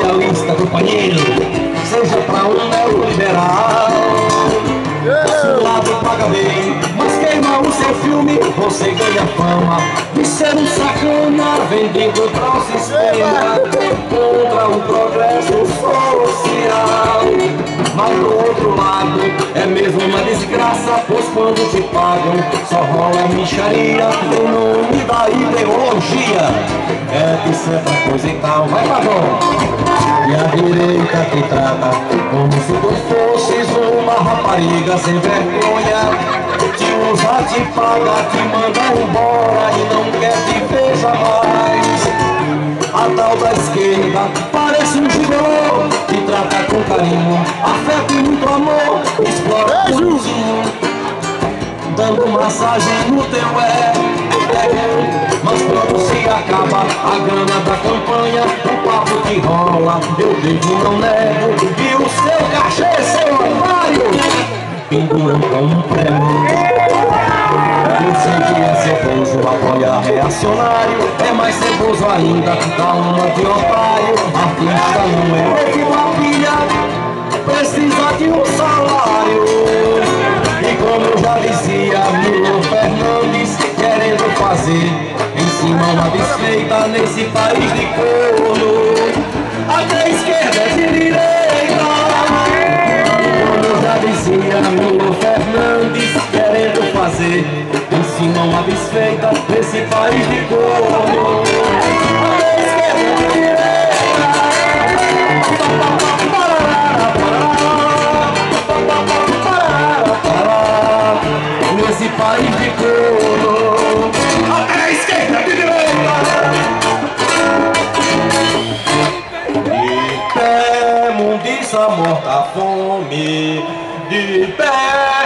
socialista, companheiro, seja pra um neoliberal. Nosso lado paga bem, mas queima o seu filme, você ganha fama de ser um sacana vendido para o sistema contra o progresso social. Mas do outro lado é mesmo uma desgraça, pois quando te pagam só rola micharia em nome da ideologia. É de certa coisa e tal, vai pagão. E a direita te trata como se tu fosses uma rapariga sem vergonha. Te usa, te paga, te manda embora e não quer te veja mais. A tal da esquerda parece um gigolô, te trata com carinho, afeto e muito amor, explora bonitinho, dando massagem no teu ego. Mas quando se acaba a grana da campanha, o papo que rola, eu devo não nego. E o seu cachê, seu armário, penduram com um prêmio. Eu sei que é ceboso apoiar reacionário, é mais ceboso ainda dar uma de otário. Artista não é louco e uma pilha, precisa de um salário. E como eu já dizia, Milton Fernandes, querendo fazer em cima uma desfeita nesse país de corno. Até a esquerda é de direita. E como eu já dizia, Milton Fernandes, querendo fazer em cima uma desfeita nesse país de corno. Até a esquerda é de direita. Nesse país de corno, até a esquerda de direita. De pé, mundiça morta a fome, de pé.